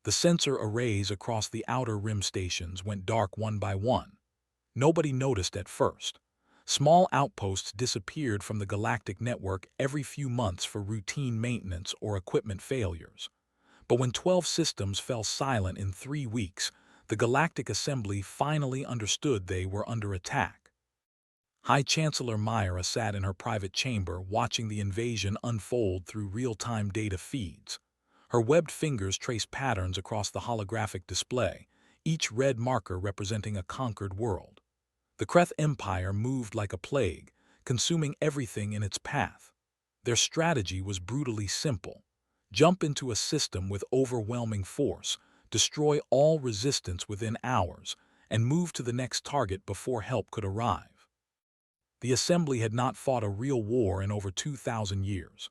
The sensor arrays across the outer rim stations went dark one by one. Nobody noticed at first. Small outposts disappeared from the galactic network every few months for routine maintenance or equipment failures. But when 12 systems fell silent in 3 weeks, the Galactic Assembly finally understood they were under attack. High Chancellor Myra sat in her private chamber watching the invasion unfold through real-time data feeds. Her webbed fingers traced patterns across the holographic display, each red marker representing a conquered world. The Kreth Empire moved like a plague, consuming everything in its path. Their strategy was brutally simple. Jump into a system with overwhelming force, destroy all resistance within hours, and move to the next target before help could arrive. The Assembly had not fought a real war in over 2,000 years.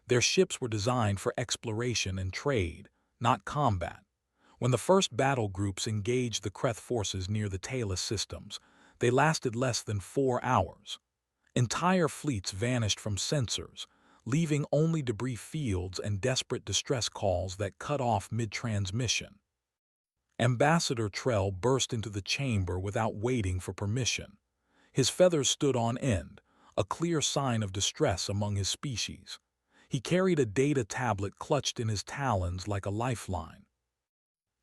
Their ships were designed for exploration and trade, not combat. When the first battle groups engaged the Kreth forces near the Talos systems, they lasted less than 4 hours. Entire fleets vanished from sensors, leaving only debris fields and desperate distress calls that cut off mid-transmission. Ambassador Trell burst into the chamber without waiting for permission. His feathers stood on end, a clear sign of distress among his species. He carried a data tablet clutched in his talons like a lifeline.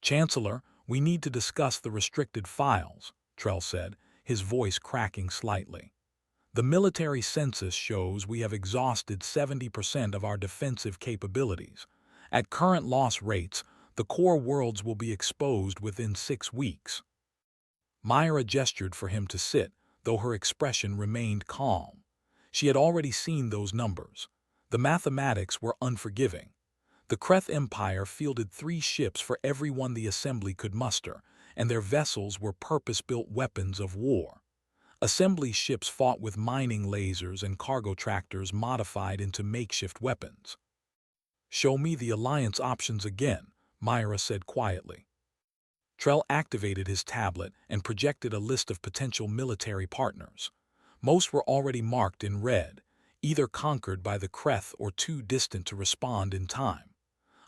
"Chancellor, we need to discuss the restricted files," Trell said, his voice cracking slightly. "The military census shows we have exhausted 70% of our defensive capabilities. At current loss rates, the core worlds will be exposed within 6 weeks." Myra gestured for him to sit, though her expression remained calm. She had already seen those numbers. The mathematics were unforgiving. The Kreth Empire fielded 3 ships for every one the Assembly could muster, and their vessels were purpose-built weapons of war. Assembly ships fought with mining lasers and cargo tractors modified into makeshift weapons. "Show me the alliance options again," Myra said quietly. Trell activated his tablet and projected a list of potential military partners. Most were already marked in red, either conquered by the Kreth or too distant to respond in time.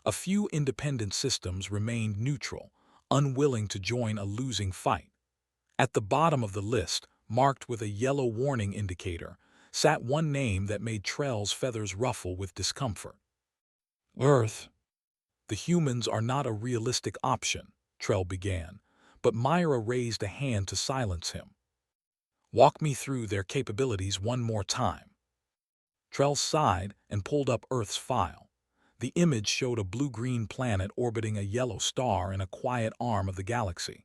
A few independent systems remained neutral, unwilling to join a losing fight. At the bottom of the list, marked with a yellow warning indicator, sat one name that made Trell's feathers ruffle with discomfort. Earth. "The humans are not a realistic option," Trell began, but Myra raised a hand to silence him. "Walk me through their capabilities one more time." Trell sighed and pulled up Earth's file. The image showed a blue-green planet orbiting a yellow star in a quiet arm of the galaxy.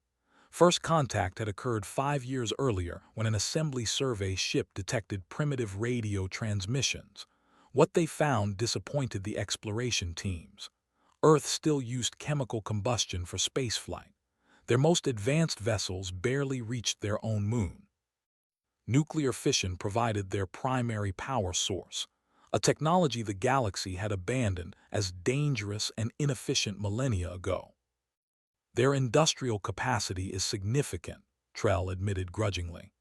First contact had occurred 5 years earlier when an Assembly survey ship detected primitive radio transmissions. What they found disappointed the exploration teams. Earth still used chemical combustion for spaceflight. Their most advanced vessels barely reached their own moon. Nuclear fission provided their primary power source, a technology the galaxy had abandoned as dangerous and inefficient millennia ago. "Their industrial capacity is significant," Trell admitted grudgingly.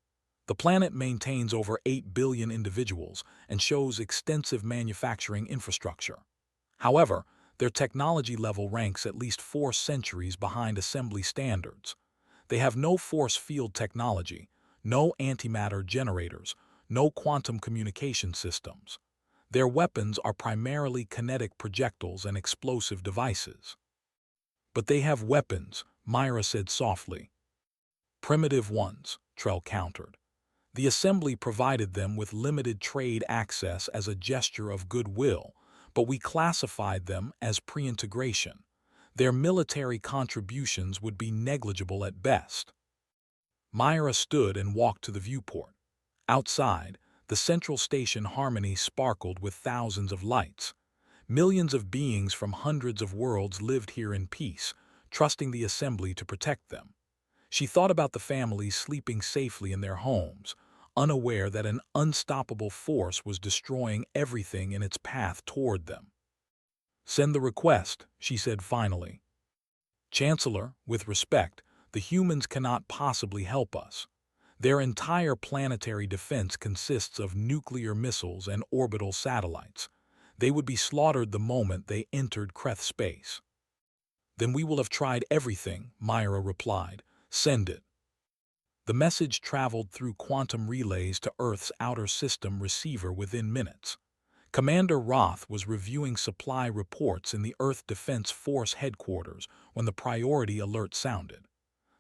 "The planet maintains over 8 billion individuals and shows extensive manufacturing infrastructure. However, their technology level ranks at least 4 centuries behind Assembly standards. They have no force field technology, no antimatter generators, no quantum communication systems. Their weapons are primarily kinetic projectiles and explosive devices." "But they have weapons," Myra said softly. "Primitive ones," Trell countered. "The Assembly provided them with limited trade access as a gesture of goodwill, but we classified them as pre-integration. Their military contributions would be negligible at best." Myra stood and walked to the viewport. Outside, the central station Harmony sparkled with thousands of lights. Millions of beings from hundreds of worlds lived here in peace, trusting the Assembly to protect them. She thought about the families sleeping safely in their homes, unaware that an unstoppable force was destroying everything in its path toward them. "Send the request," she said finally. "Chancellor, with respect, the humans cannot possibly help us. Their entire planetary defense consists of nuclear missiles and orbital satellites. They would be slaughtered the moment they entered Kreth space." Then we will have tried everything, Myra replied. Send it. The message traveled through quantum relays to Earth's outer system receiver within minutes. Commander Roth was reviewing supply reports in the Earth Defense Force headquarters when the priority alert sounded.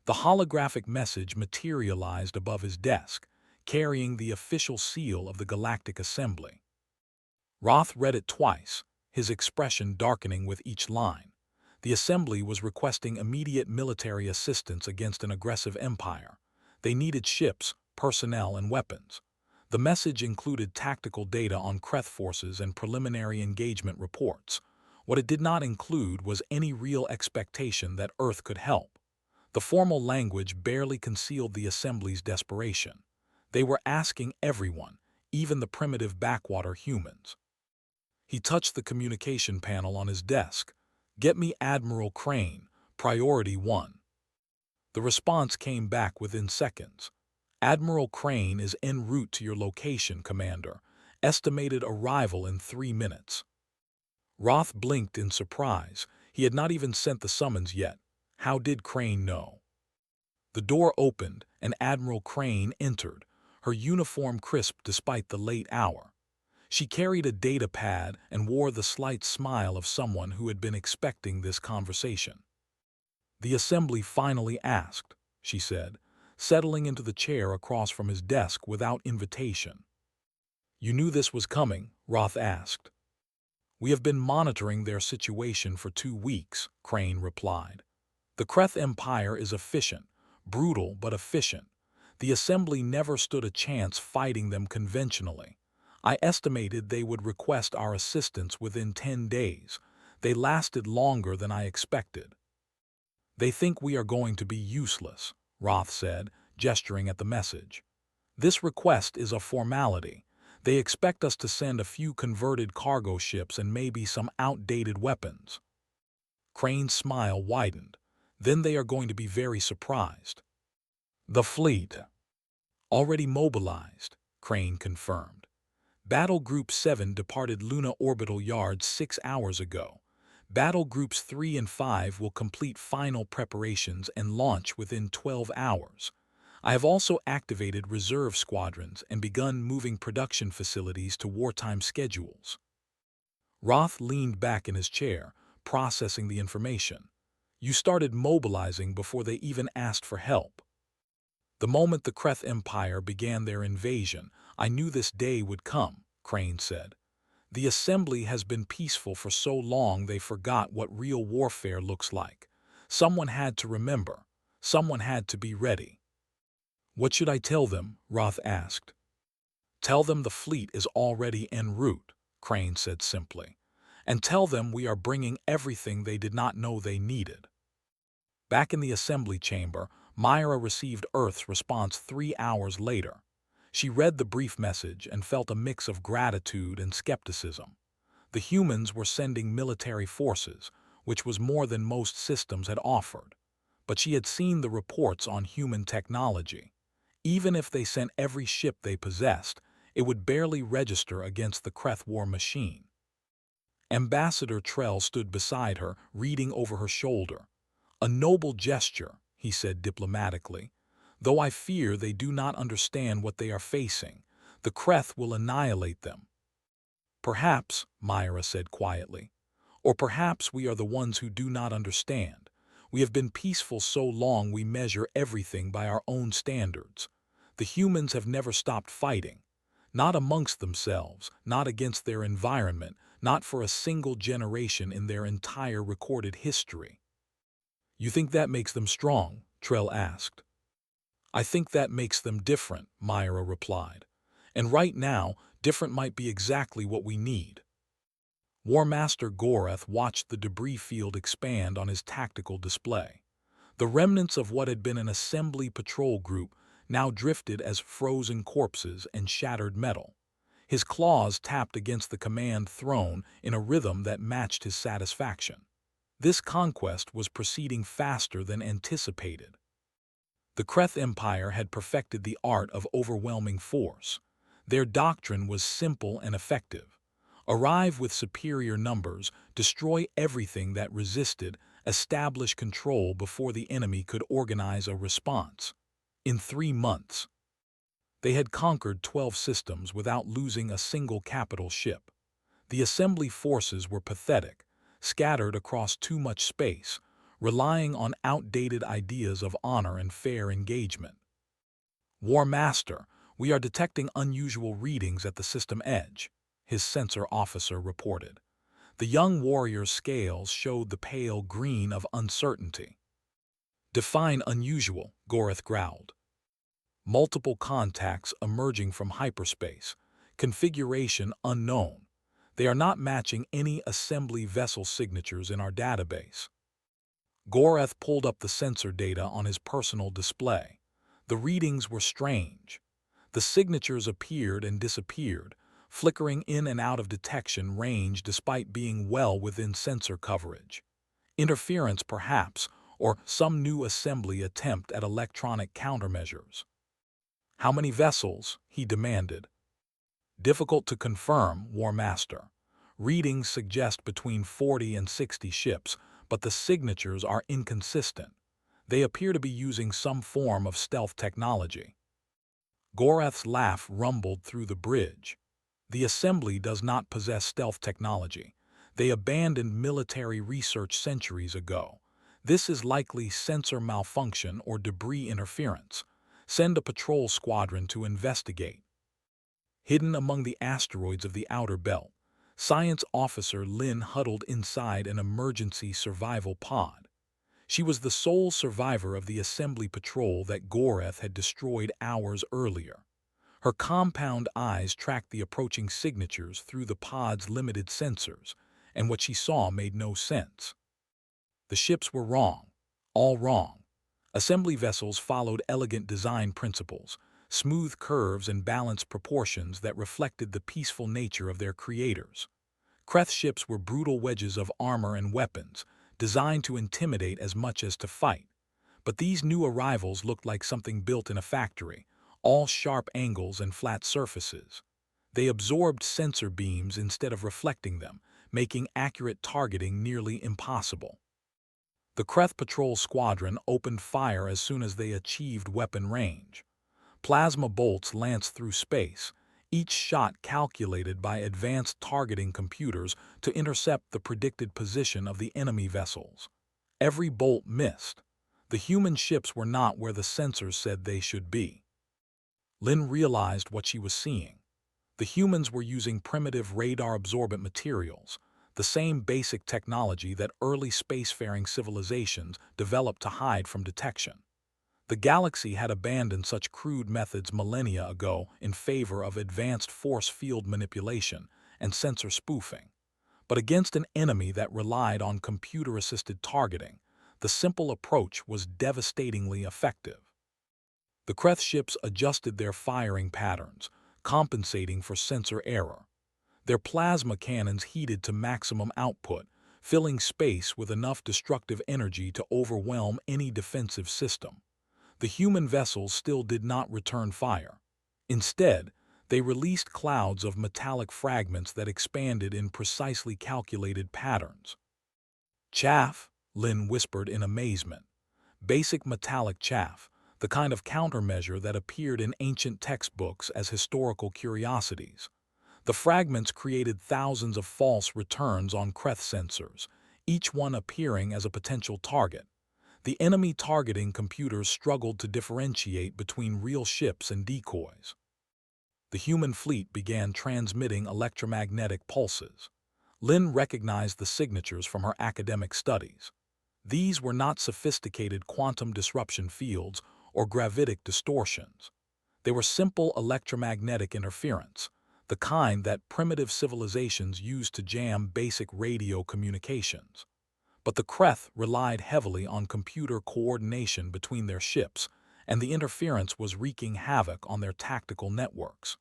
The holographic message materialized above his desk, carrying the official seal of the Galactic Assembly. Roth read it twice, his expression darkening with each line. The Assembly was requesting immediate military assistance against an aggressive empire. They needed ships, personnel, and weapons. The message included tactical data on Kreth forces and preliminary engagement reports. What it did not include was any real expectation that Earth could help. The formal language barely concealed the Assembly's desperation. They were asking everyone, even the primitive backwater humans. He touched the communication panel on his desk. Get me Admiral Crane, Priority 1. The response came back within seconds. Admiral Crane is en route to your location, Commander. Estimated arrival in 3 minutes. Roth blinked in surprise. He had not even sent the summons yet. How did Crane know? The door opened, and Admiral Crane entered, her uniform crisp despite the late hour. She carried a data pad and wore the slight smile of someone who had been expecting this conversation. The Assembly finally asked, she said, settling into the chair across from his desk without invitation. You knew this was coming? Roth asked. We have been monitoring their situation for 2 weeks, Crane replied. The Kreth Empire is efficient, brutal but efficient. The Assembly never stood a chance fighting them conventionally. I estimated they would request our assistance within 10 days. They lasted longer than I expected. They think we are going to be useless, Roth said, gesturing at the message. This request is a formality. They expect us to send a few converted cargo ships and maybe some outdated weapons. Crane's smile widened. Then they are going to be very surprised. The fleet. Already mobilized, Crane confirmed. Battle Group 7 departed Luna Orbital Yard 6 hours ago. Battle Groups 3 and 5 will complete final preparations and launch within 12 hours. I have also activated reserve squadrons and begun moving production facilities to wartime schedules. Roth leaned back in his chair, processing the information. You started mobilizing before they even asked for help. The moment the Kreth Empire began their invasion, I knew this day would come, Crane said. The Assembly has been peaceful for so long they forgot what real warfare looks like. Someone had to remember. Someone had to be ready. What should I tell them? Roth asked. Tell them the fleet is already en route, Crane said simply. And tell them we are bringing everything they did not know they needed. Back in the Assembly chamber, Myra received Earth's response 3 hours later. She read the brief message and felt a mix of gratitude and skepticism. The humans were sending military forces, which was more than most systems had offered. But she had seen the reports on human technology. Even if they sent every ship they possessed, it would barely register against the Kreth war machine. Ambassador Trell stood beside her, reading over her shoulder. A noble gesture, he said diplomatically. Though I fear they do not understand what they are facing, the Kreth will annihilate them. Perhaps, Myra said quietly. Or perhaps we are the ones who do not understand. We have been peaceful so long we measure everything by our own standards. The humans have never stopped fighting. Not amongst themselves, not against their environment, not for a single generation in their entire recorded history. You think that makes them strong? Trell asked. I think that makes them different, Myra replied. And right now, different might be exactly what we need. War Master Gorath watched the debris field expand on his tactical display. The remnants of what had been an assembly patrol group now drifted as frozen corpses and shattered metal. His claws tapped against the command throne in a rhythm that matched his satisfaction. This conquest was proceeding faster than anticipated. The Kreth Empire had perfected the art of overwhelming force. Their doctrine was simple and effective. Arrive with superior numbers, destroy everything that resisted, establish control before the enemy could organize a response. In 3 months, they had conquered 12 systems without losing a single capital ship. The assembly forces were pathetic, scattered across too much space, relying on outdated ideas of honor and fair engagement. War Master, we are detecting unusual readings at the system edge, his sensor officer reported. The young warrior's scales showed the pale green of uncertainty. Define unusual, Goreth growled. Multiple contacts emerging from hyperspace. Configuration unknown. They are not matching any assembly vessel signatures in our database. Goreth pulled up the sensor data on his personal display. The readings were strange. The signatures appeared and disappeared, flickering in and out of detection range despite being well within sensor coverage. Interference, perhaps, or some new assembly attempt at electronic countermeasures. How many vessels? He demanded. Difficult to confirm, War Master. Readings suggest between 40 and 60 ships, but the signatures are inconsistent. They appear to be using some form of stealth technology. Goreth's laugh rumbled through the bridge. The assembly does not possess stealth technology. They abandoned military research centuries ago. This is likely sensor malfunction or debris interference. Send a patrol squadron to investigate. Hidden among the asteroids of the outer belt, Science Officer Lin huddled inside an emergency survival pod. She was the sole survivor of the assembly patrol that Goreth had destroyed hours earlier. Her compound eyes tracked the approaching signatures through the pod's limited sensors, and what she saw made no sense. The ships were wrong, all wrong. Assembly vessels followed elegant design principles, smooth curves and balanced proportions that reflected the peaceful nature of their creators. Kreth ships were brutal wedges of armor and weapons, designed to intimidate as much as to fight. But these new arrivals looked like something built in a factory, all sharp angles and flat surfaces. They absorbed sensor beams instead of reflecting them, making accurate targeting nearly impossible. The Kreth Patrol Squadron opened fire as soon as they achieved weapon range. Plasma bolts lanced through space, each shot calculated by advanced targeting computers to intercept the predicted position of the enemy vessels. Every bolt missed. The human ships were not where the sensors said they should be. Lin realized what she was seeing. The humans were using primitive radar-absorbent materials, the same basic technology that early spacefaring civilizations developed to hide from detection. The galaxy had abandoned such crude methods millennia ago in favor of advanced force field manipulation and sensor spoofing. But against an enemy that relied on computer-assisted targeting, the simple approach was devastatingly effective. The Kreth ships adjusted their firing patterns, compensating for sensor error. Their plasma cannons heated to maximum output, filling space with enough destructive energy to overwhelm any defensive system. The human vessels still did not return fire. Instead, they released clouds of metallic fragments that expanded in precisely calculated patterns. Chaff, Lin whispered in amazement. Basic metallic chaff, the kind of countermeasure that appeared in ancient textbooks as historical curiosities. The fragments created thousands of false returns on Kreth sensors, each one appearing as a potential target. The enemy targeting computers struggled to differentiate between real ships and decoys. The human fleet began transmitting electromagnetic pulses. Lin recognized the signatures from her academic studies. These were not sophisticated quantum disruption fields or gravitic distortions. They were simple electromagnetic interference, the kind that primitive civilizations used to jam basic radio communications. But the Kreth relied heavily on computer coordination between their ships, and the interference was wreaking havoc on their tactical networks.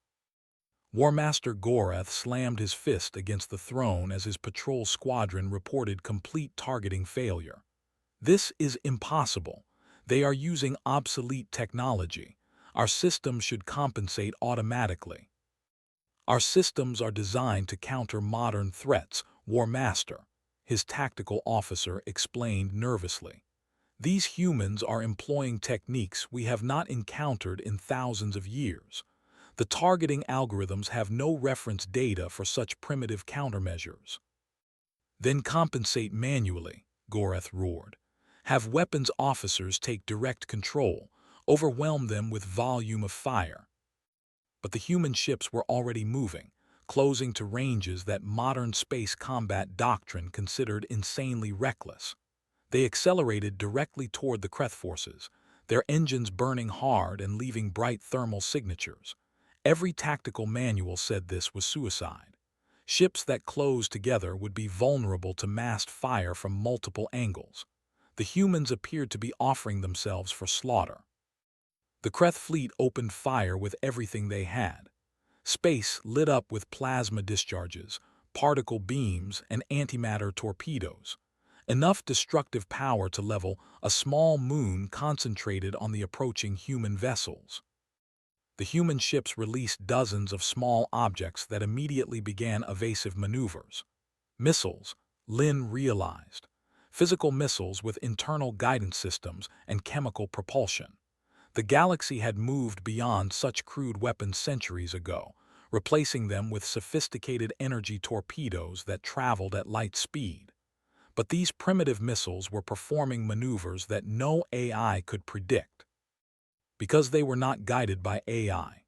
War Master Goreth slammed his fist against the throne as his patrol squadron reported complete targeting failure. This is impossible. They are using obsolete technology. Our systems should compensate automatically. Our systems are designed to counter modern threats, War Master. his tactical officer explained nervously. "These humans are employing techniques we have not encountered in thousands of years. The targeting algorithms have no reference data for such primitive countermeasures." "Then compensate manually," Goreth roared. "Have weapons officers take direct control, overwhelm them with volume of fire." But the human ships were already moving, closing to ranges that modern space combat doctrine considered insanely reckless. They accelerated directly toward the Kreth forces, their engines burning hard and leaving bright thermal signatures. Every tactical manual said this was suicide. Ships that closed together would be vulnerable to massed fire from multiple angles. The humans appeared to be offering themselves for slaughter. The Kreth fleet opened fire with everything they had. Space lit up with plasma discharges, particle beams, and antimatter torpedoes. Enough destructive power to level a small moon concentrated on the approaching human vessels. The human ships released dozens of small objects that immediately began evasive maneuvers. Missiles, Lin realized. Physical missiles with internal guidance systems and chemical propulsion. The galaxy had moved beyond such crude weapons centuries ago, replacing them with sophisticated energy torpedoes that traveled at light speed. But these primitive missiles were performing maneuvers that no AI could predict. Because they were not guided by AI,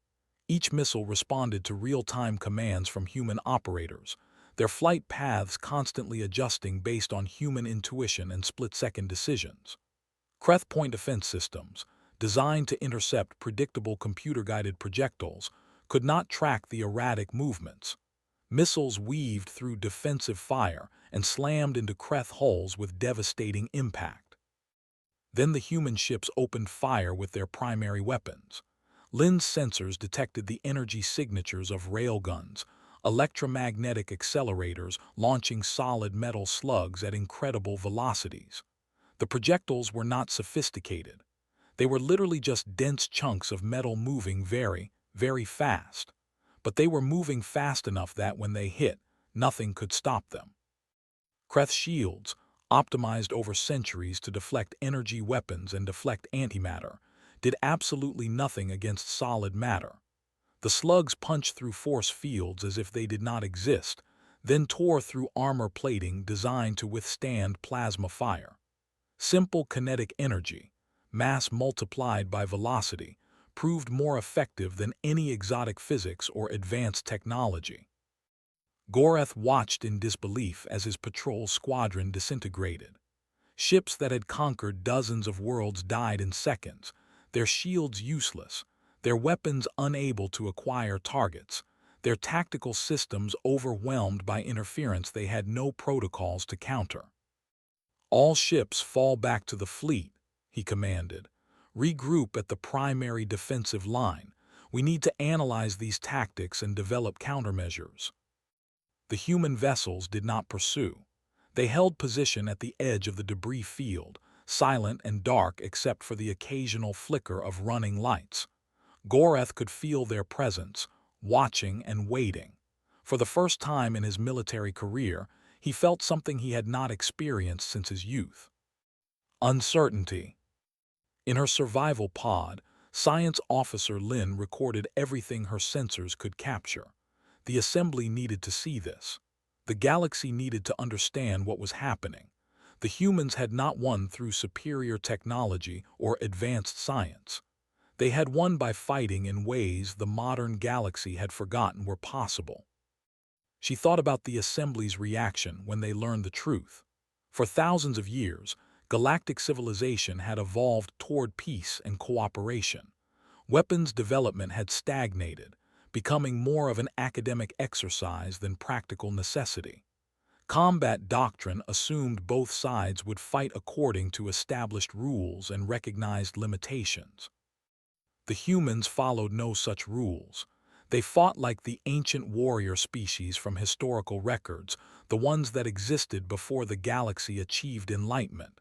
each missile responded to real-time commands from human operators, their flight paths constantly adjusting based on human intuition and split-second decisions. Kreth point defense systems, designed to intercept predictable computer-guided projectiles, could not track the erratic movements. Missiles weaved through defensive fire and slammed into Kreth hulls with devastating impact. Then the human ships opened fire with their primary weapons. Lin's sensors detected the energy signatures of railguns, electromagnetic accelerators launching solid metal slugs at incredible velocities. The projectiles were not sophisticated. They were literally just dense chunks of metal moving very, very fast. But they were moving fast enough that when they hit, nothing could stop them. Kreth shields, optimized over centuries to deflect energy weapons and deflect antimatter, did absolutely nothing against solid matter. The slugs punched through force fields as if they did not exist, then tore through armor plating designed to withstand plasma fire. Simple kinetic energy, mass multiplied by velocity, proved more effective than any exotic physics or advanced technology. Goreth watched in disbelief as his patrol squadron disintegrated. Ships that had conquered dozens of worlds died in seconds, their shields useless, their weapons unable to acquire targets, their tactical systems overwhelmed by interference they had no protocols to counter. "All ships fall back to the fleet," he commanded. "Regroup at the primary defensive line. We need to analyze these tactics and develop countermeasures." The human vessels did not pursue. They held position at the edge of the debris field, silent and dark except for the occasional flicker of running lights. Goreth could feel their presence, watching and waiting. For the first time in his military career, he felt something he had not experienced since his youth. Uncertainty. In her survival pod, Science Officer Lin recorded everything her sensors could capture. The assembly needed to see this. The galaxy needed to understand what was happening. The humans had not won through superior technology or advanced science. They had won by fighting in ways the modern galaxy had forgotten were possible. She thought about the assembly's reaction when they learned the truth. For thousands of years, galactic civilization had evolved toward peace and cooperation. Weapons development had stagnated, becoming more of an academic exercise than practical necessity. Combat doctrine assumed both sides would fight according to established rules and recognized limitations. The humans followed no such rules. They fought like the ancient warrior species from historical records, the ones that existed before the galaxy achieved enlightenment.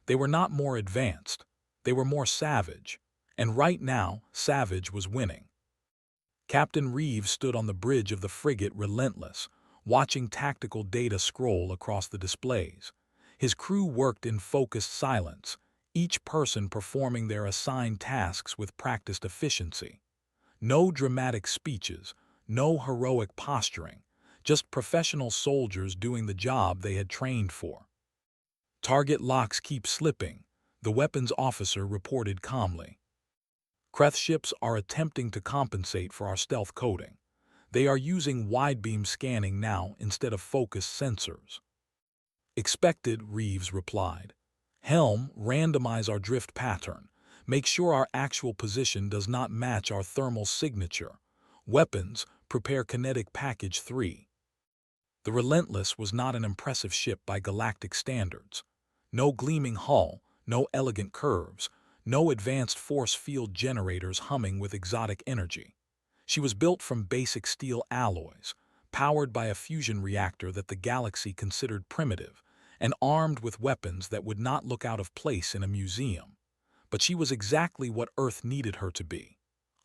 They were not more advanced. They were more savage. And right now, savage was winning. Captain Reeves stood on the bridge of the frigate relentless, watching tactical data scroll across the displays. His crew worked in focused silence, each person performing their assigned tasks with practiced efficiency. No dramatic speeches, no heroic posturing, just professional soldiers doing the job they had trained for. Target locks keep slipping, the weapons officer reported calmly. Kreth ships are attempting to compensate for our stealth coating. They are using wide-beam scanning now instead of focused sensors. Expected, Reeves replied. Helm, randomize our drift pattern. Make sure our actual position does not match our thermal signature. Weapons, prepare kinetic package 3. The Relentless was not an impressive ship by galactic standards. No gleaming hull, no elegant curves, no advanced force field generators humming with exotic energy. She was built from basic steel alloys, powered by a fusion reactor that the galaxy considered primitive, and armed with weapons that would not look out of place in a museum. But she was exactly what Earth needed her to be.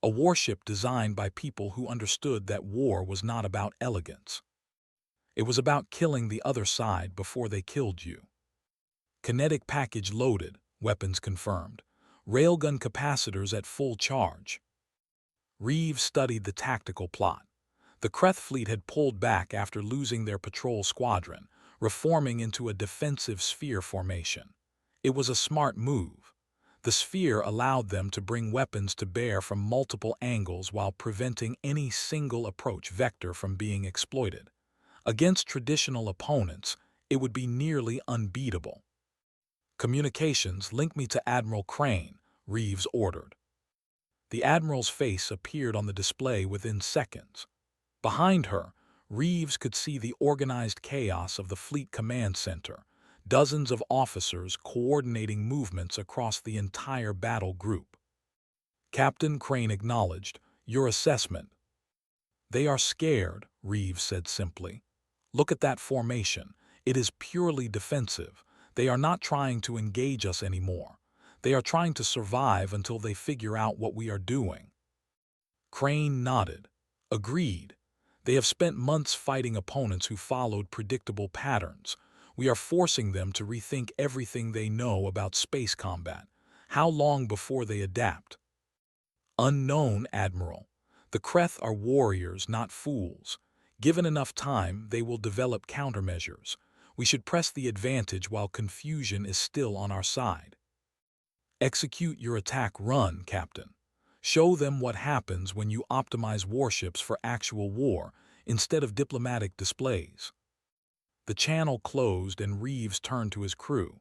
A warship designed by people who understood that war was not about elegance. It was about killing the other side before they killed you. Kinetic package loaded, weapons confirmed. Railgun capacitors at full charge. Reeves studied the tactical plot. The Kreth fleet had pulled back after losing their patrol squadron, reforming into a defensive sphere formation. It was a smart move. The sphere allowed them to bring weapons to bear from multiple angles while preventing any single approach vector from being exploited. Against traditional opponents, it would be nearly unbeatable. Communications, link me to Admiral Crane, Reeves ordered. The Admiral's face appeared on the display within seconds. Behind her, Reeves could see the organized chaos of the Fleet Command Center, dozens of officers coordinating movements across the entire battle group. Captain, Crane acknowledged, your assessment. They are scared, Reeves said simply. Look at that formation. It is purely defensive. They are not trying to engage us anymore. They are trying to survive until they figure out what we are doing. Crane nodded. Agreed. They have spent months fighting opponents who followed predictable patterns. We are forcing them to rethink everything they know about space combat. How long before they adapt? Unknown, Admiral. The Kreth are warriors, not fools. Given enough time, they will develop countermeasures. We should press the advantage while confusion is still on our side. Execute your attack run, Captain. Show them what happens when you optimize warships for actual war instead of diplomatic displays. The channel closed and Reeves turned to his crew.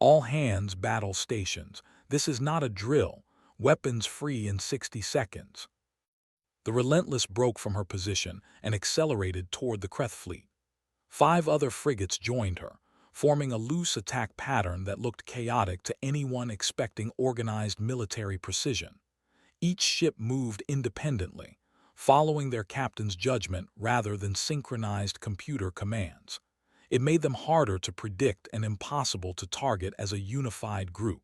All hands battle stations. This is not a drill. Weapons free in 60 seconds. The Relentless broke from her position and accelerated toward the Kreth fleet. 5 other frigates joined her, forming a loose attack pattern that looked chaotic to anyone expecting organized military precision. Each ship moved independently, following their captain's judgment rather than synchronized computer commands. It made them harder to predict and impossible to target as a unified group.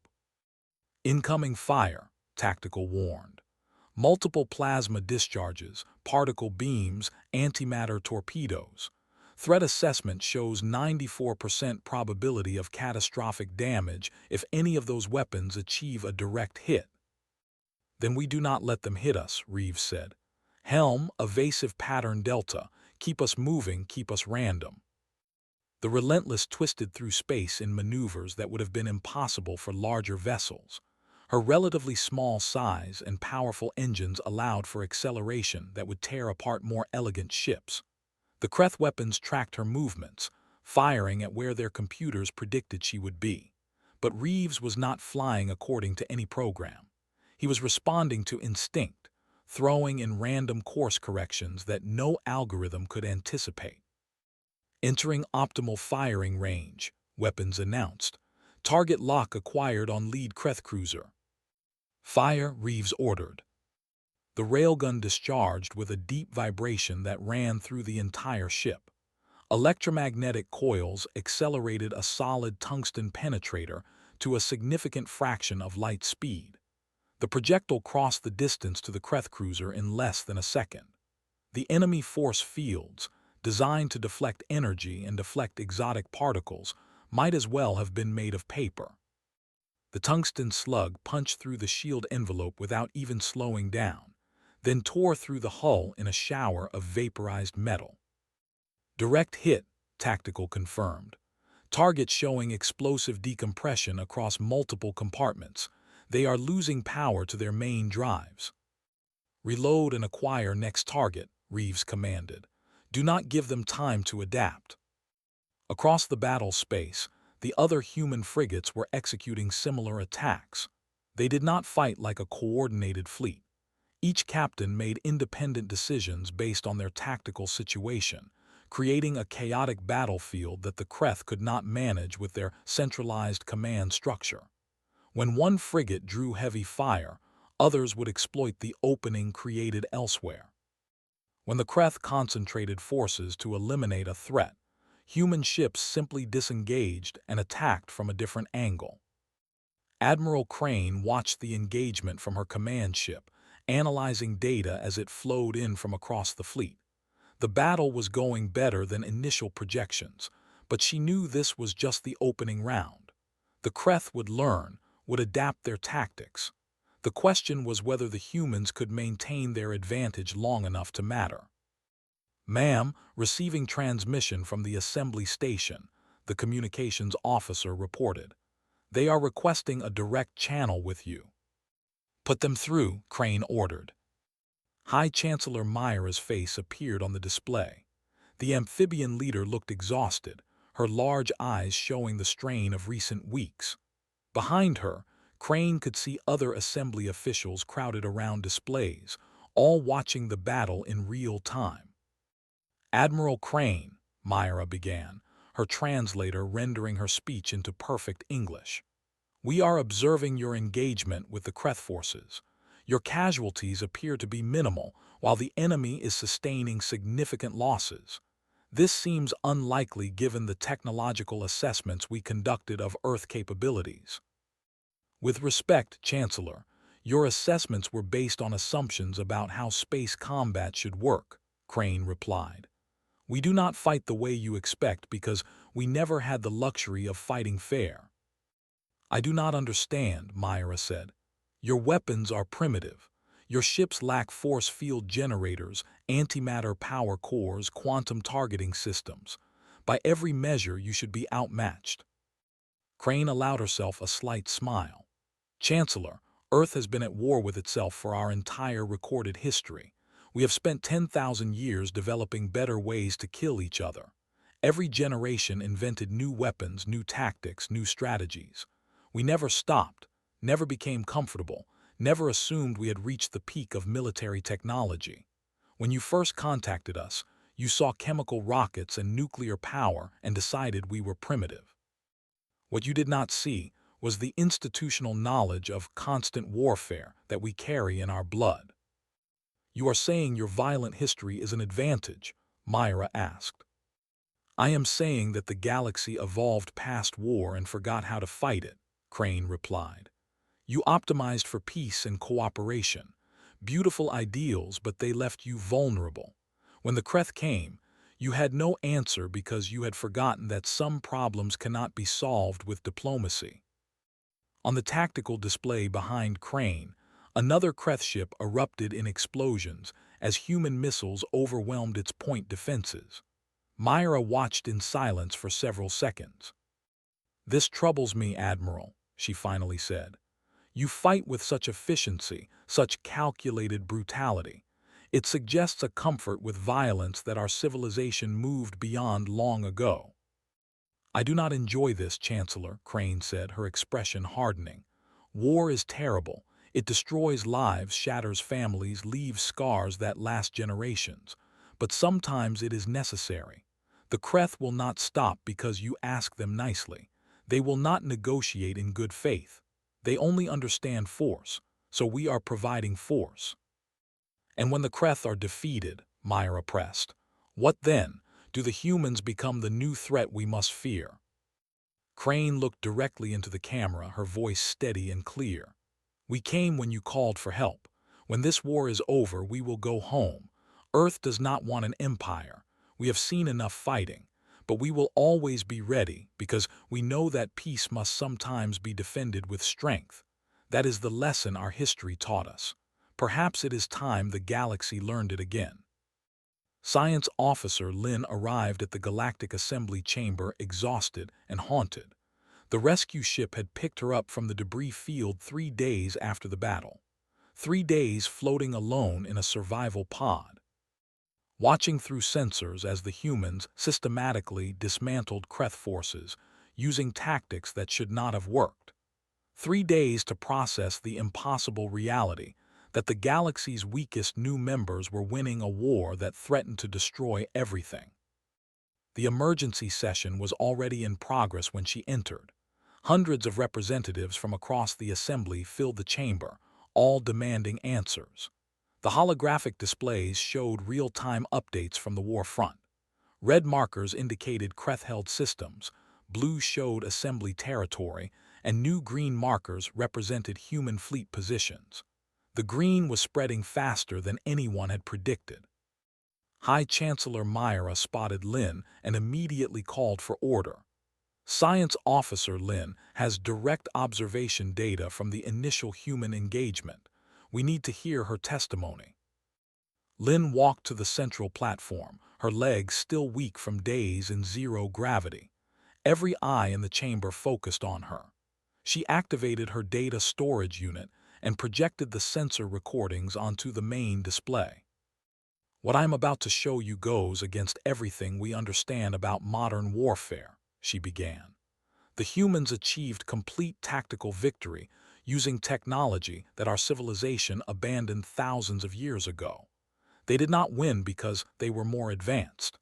Incoming fire, Tactical warned. Multiple plasma discharges, particle beams, antimatter torpedoes. Threat assessment shows 94% probability of catastrophic damage if any of those weapons achieve a direct hit. Then we do not let them hit us, Reeves said. Helm, evasive pattern delta. Keep us moving, keep us random. The Relentless twisted through space in maneuvers that would have been impossible for larger vessels. Her relatively small size and powerful engines allowed for acceleration that would tear apart more elegant ships. The Kreth weapons tracked her movements, firing at where their computers predicted she would be. But Reeves was not flying according to any program. He was responding to instinct, throwing in random course corrections that no algorithm could anticipate. Entering optimal firing range, weapons announced. Target lock acquired on lead Kreth cruiser. Fire, Reeves ordered. The railgun discharged with a deep vibration that ran through the entire ship. Electromagnetic coils accelerated a solid tungsten penetrator to a significant fraction of light speed. The projectile crossed the distance to the Kreth cruiser in less than a second. The enemy force fields, designed to deflect energy and deflect exotic particles, might as well have been made of paper. The tungsten slug punched through the shield envelope without even slowing down, then tore through the hull in a shower of vaporized metal. Direct hit, Tactical confirmed. Target showing explosive decompression across multiple compartments. They are losing power to their main drives. Reload and acquire next target, Reeves commanded. Do not give them time to adapt. Across the battle space, the other human frigates were executing similar attacks. They did not fight like a coordinated fleet. Each captain made independent decisions based on their tactical situation, creating a chaotic battlefield that the Kreth could not manage with their centralized command structure. When one frigate drew heavy fire, others would exploit the opening created elsewhere. When the Kreth concentrated forces to eliminate a threat, human ships simply disengaged and attacked from a different angle. Admiral Crane watched the engagement from her command ship, analyzing data as it flowed in from across the fleet. The battle was going better than initial projections, but she knew this was just the opening round. The Kreth would learn, would adapt their tactics. The question was whether the humans could maintain their advantage long enough to matter. "Ma'am, receiving transmission from the assembly station," the communications officer reported. "They are requesting a direct channel with you." "Put them through," Crane ordered. High Chancellor Myra's face appeared on the display. The amphibian leader looked exhausted, her large eyes showing the strain of recent weeks. Behind her, Crane could see other assembly officials crowded around displays, all watching the battle in real time. "Admiral Crane," Myra began, her translator rendering her speech into perfect English. "We are observing your engagement with the Kreth forces. Your casualties appear to be minimal, while the enemy is sustaining significant losses. This seems unlikely given the technological assessments we conducted of Earth capabilities." "With respect, Chancellor, your assessments were based on assumptions about how space combat should work," Crane replied. "We do not fight the way you expect because we never had the luxury of fighting fair." "I do not understand," Myra said. "Your weapons are primitive. Your ships lack force field generators, antimatter power cores, quantum targeting systems. By every measure, you should be outmatched." Crane allowed herself a slight smile. "Chancellor, Earth has been at war with itself for our entire recorded history. We have spent 10,000 years developing better ways to kill each other. Every generation invented new weapons, new tactics, new strategies. We never stopped, never became comfortable, never assumed we had reached the peak of military technology. When you first contacted us, you saw chemical rockets and nuclear power and decided we were primitive. What you did not see was the institutional knowledge of constant warfare that we carry in our blood." "You are saying your violent history is an advantage?" Myra asked. "I am saying that the galaxy evolved past war and forgot how to fight it," Crane replied. "You optimized for peace and cooperation. Beautiful ideals, but they left you vulnerable. When the Kreth came, you had no answer because you had forgotten that some problems cannot be solved with diplomacy." On the tactical display behind Crane, another Kreth ship erupted in explosions as human missiles overwhelmed its point defenses. Myra watched in silence for several seconds. "This troubles me, Admiral," she finally said. "You fight with such efficiency, such calculated brutality. It suggests a comfort with violence that our civilization moved beyond long ago." "I do not enjoy this, Chancellor," Crane said, her expression hardening. "War is terrible. It destroys lives, shatters families, leaves scars that last generations. But sometimes it is necessary. The Kreth will not stop because you ask them nicely. They will not negotiate in good faith. They only understand force, so we are providing force." "And when the Kreth are defeated," Myra pressed, "what then? Do the humans become the new threat we must fear?" Crane looked directly into the camera, her voice steady and clear. "We came when you called for help. When this war is over, we will go home. Earth does not want an empire. We have seen enough fighting, but we will always be ready because we know that peace must sometimes be defended with strength. That is the lesson our history taught us. Perhaps it is time the galaxy learned it again. Science Officer Lin arrived at the Galactic Assembly Chamber exhausted and haunted. The rescue ship had picked her up from the debris field 3 days after the battle. 3 days floating alone in a survival pod. Watching through sensors as the humans systematically dismantled Kreth forces, using tactics that should not have worked. 3 days to process the impossible reality that the galaxy's weakest new members were winning a war that threatened to destroy everything. The emergency session was already in progress when she entered. Hundreds of representatives from across the assembly filled the chamber, all demanding answers. The holographic displays showed real-time updates from the war front. Red markers indicated Kreth-held systems, blue showed assembly territory, and new green markers represented human fleet positions. The green was spreading faster than anyone had predicted. High Chancellor Myra spotted Lin and immediately called for order. Science Officer Lin has direct observation data from the initial human engagement. We need to hear her testimony. Lin walked to the central platform, her legs still weak from days in zero gravity. Every eye in the chamber focused on her. She activated her data storage unit and projected the sensor recordings onto the main display. What I'm about to show you goes against everything we understand about modern warfare, she began. The humans achieved complete tactical victory using technology that our civilization abandoned thousands of years ago. They did not win because they were more advanced.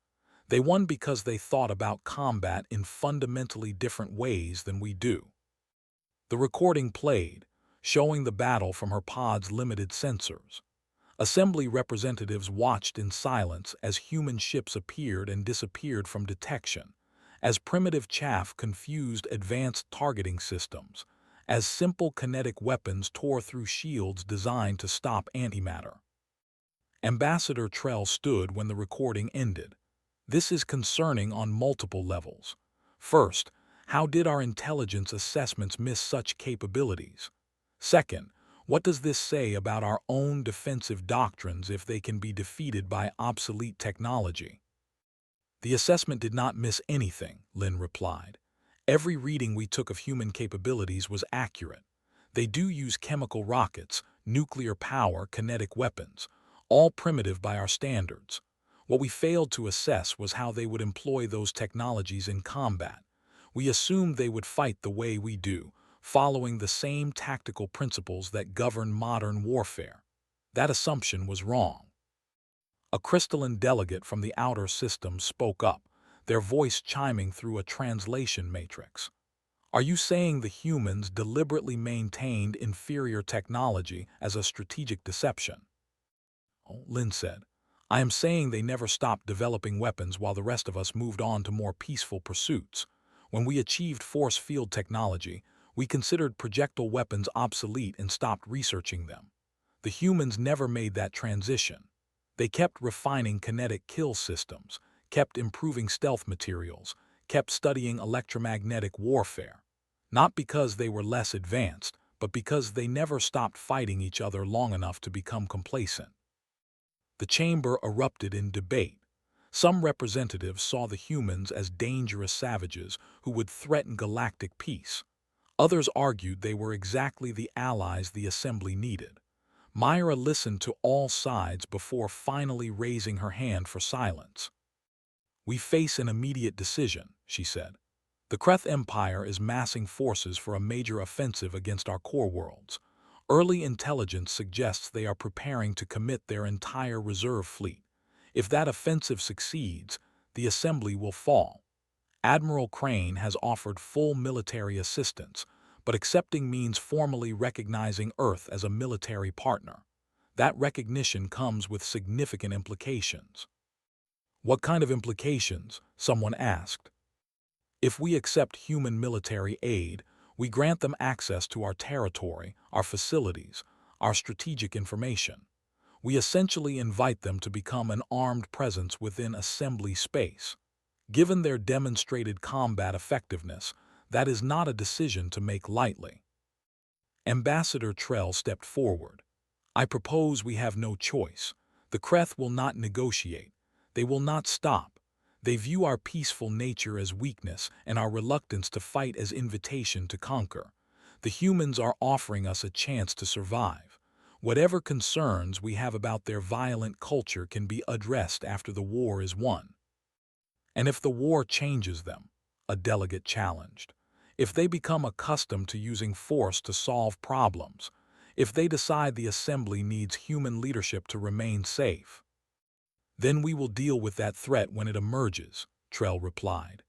They won because they thought about combat in fundamentally different ways than we do. The recording played, showing the battle from her pod's limited sensors. Assembly representatives watched in silence as human ships appeared and disappeared from detection, as primitive chaff confused advanced targeting systems, as simple kinetic weapons tore through shields designed to stop antimatter. Ambassador Trell stood when the recording ended. This is concerning on multiple levels. First, how did our intelligence assessments miss such capabilities? Second, what does this say about our own defensive doctrines if they can be defeated by obsolete technology? The assessment did not miss anything, Lin replied. Every reading we took of human capabilities was accurate. They do use chemical rockets, nuclear power, kinetic weapons, all primitive by our standards. What we failed to assess was how they would employ those technologies in combat. We assumed they would fight the way we do, following the same tactical principles that govern modern warfare. That assumption was wrong. A crystalline delegate from the outer system spoke up, their voice chiming through a translation matrix. Are you saying the humans deliberately maintained inferior technology as a strategic deception? Oh, Lin said. I am saying they never stopped developing weapons while the rest of us moved on to more peaceful pursuits. When we achieved force field technology, we considered projectile weapons obsolete and stopped researching them. The humans never made that transition. They kept refining kinetic kill systems, kept improving stealth materials, kept studying electromagnetic warfare. Not because they were less advanced, but because they never stopped fighting each other long enough to become complacent. The chamber erupted in debate. Some representatives saw the humans as dangerous savages who would threaten galactic peace. Others argued they were exactly the allies the assembly needed. Myra listened to all sides before finally raising her hand for silence. We face an immediate decision, she said. The Kreth Empire is massing forces for a major offensive against our core worlds. Early intelligence suggests they are preparing to commit their entire reserve fleet. If that offensive succeeds, the assembly will fall. Admiral Crane has offered full military assistance, but accepting means formally recognizing Earth as a military partner. That recognition comes with significant implications. What kind of implications? Someone asked. If we accept human military aid, we grant them access to our territory, our facilities, our strategic information. We essentially invite them to become an armed presence within assembly space. Given their demonstrated combat effectiveness, that is not a decision to make lightly. Ambassador Trell stepped forward. I propose we have no choice. The Kreth will not negotiate. They will not stop. They view our peaceful nature as weakness and our reluctance to fight as invitation to conquer. The humans are offering us a chance to survive. Whatever concerns we have about their violent culture can be addressed after the war is won. And if the war changes them, a delegate challenged, if they become accustomed to using force to solve problems, if they decide the assembly needs human leadership to remain safe, then we will deal with that threat when it emerges, Trell replied.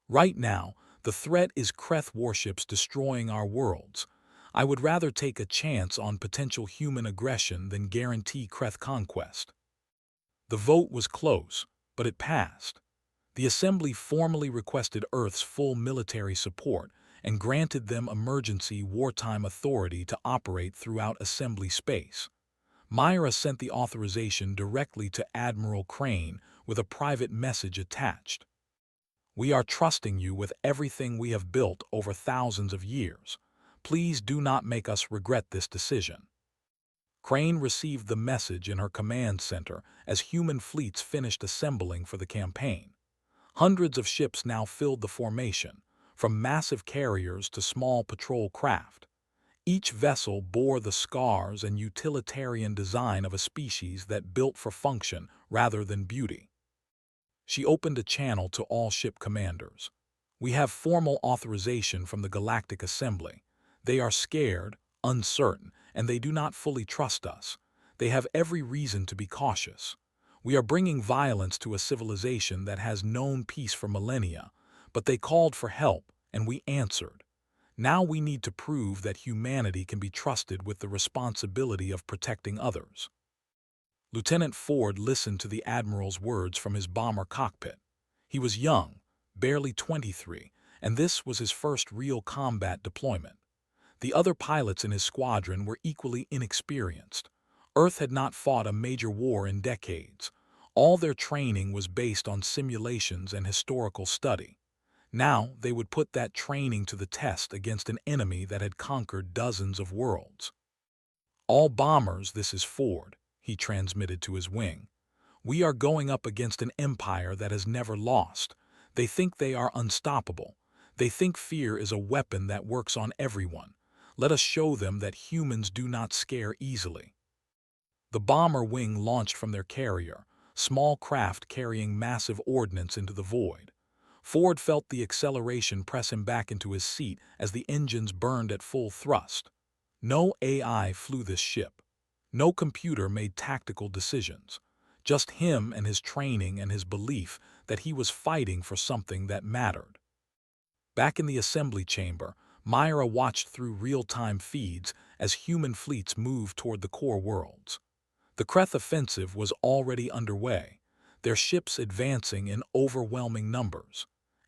Right now, the threat is Kreth warships destroying our worlds. I would rather take a chance on potential human aggression than guarantee Kreth conquest. The vote was close, but it passed. The Assembly formally requested Earth's full military support and granted them emergency wartime authority to operate throughout Assembly space. Myra sent the authorization directly to Admiral Crane with a private message attached. We are trusting you with everything we have built over thousands of years. Please do not make us regret this decision. Crane received the message in her command center as human fleets finished assembling for the campaign. Hundreds of ships now filled the formation, from massive carriers to small patrol craft. Each vessel bore the scars and utilitarian design of a species that built for function rather than beauty. She opened a channel to all ship commanders. We have formal authorization from the Galactic Assembly. They are scared, uncertain, and they do not fully trust us. They have every reason to be cautious. We are bringing violence to a civilization that has known peace for millennia, but they called for help, and we answered. Now we need to prove that humanity can be trusted with the responsibility of protecting others. Lieutenant Ford listened to the Admiral's words from his bomber cockpit. He was young, barely 23, and this was his first real combat deployment. The other pilots in his squadron were equally inexperienced. Earth had not fought a major war in decades. All their training was based on simulations and historical study. Now they would put that training to the test against an enemy that had conquered dozens of worlds. All bombers, this is Ford, he transmitted to his wing. We are going up against an empire that has never lost. They think they are unstoppable. They think fear is a weapon that works on everyone. Let us show them that humans do not scare easily. The bomber wing launched from their carrier, small craft carrying massive ordnance into the void. Ford felt the acceleration press him back into his seat as the engines burned at full thrust. No AI flew this ship. No computer made tactical decisions. Just him and his training and his belief that he was fighting for something that mattered. Back in the assembly chamber, Myra watched through real-time feeds as human fleets moved toward the core worlds. The Kreth offensive was already underway, their ships advancing in overwhelming numbers.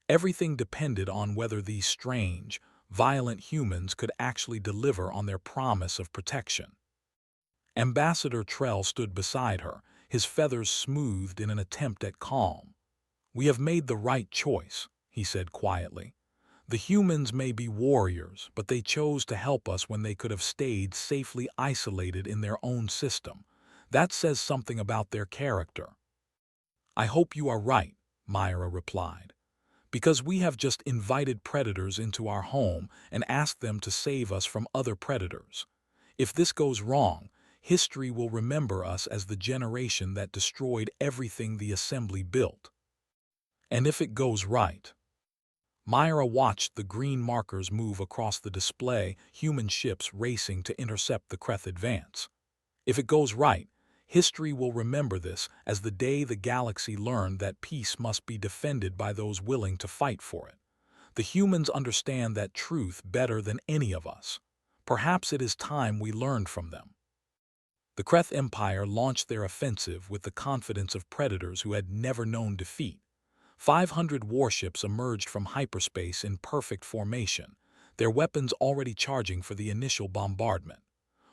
Everything depended on whether these strange, violent humans could actually deliver on their promise of protection. Ambassador Trell stood beside her, his feathers smoothed in an attempt at calm. We have made the right choice, he said quietly. The humans may be warriors, but they chose to help us when they could have stayed safely isolated in their own system. That says something about their character. I hope you are right, Myra replied, because we have just invited predators into our home and asked them to save us from other predators. If this goes wrong, history will remember us as the generation that destroyed everything the assembly built. And if it goes right, Myra watched the green markers move across the display, human ships racing to intercept the Kreth advance. If it goes right, history will remember this as the day the galaxy learned that peace must be defended by those willing to fight for it. The humans understand that truth better than any of us. Perhaps it is time we learned from them. The Kreth Empire launched their offensive with the confidence of predators who had never known defeat. 500 warships emerged from hyperspace in perfect formation, their weapons already charging for the initial bombardment.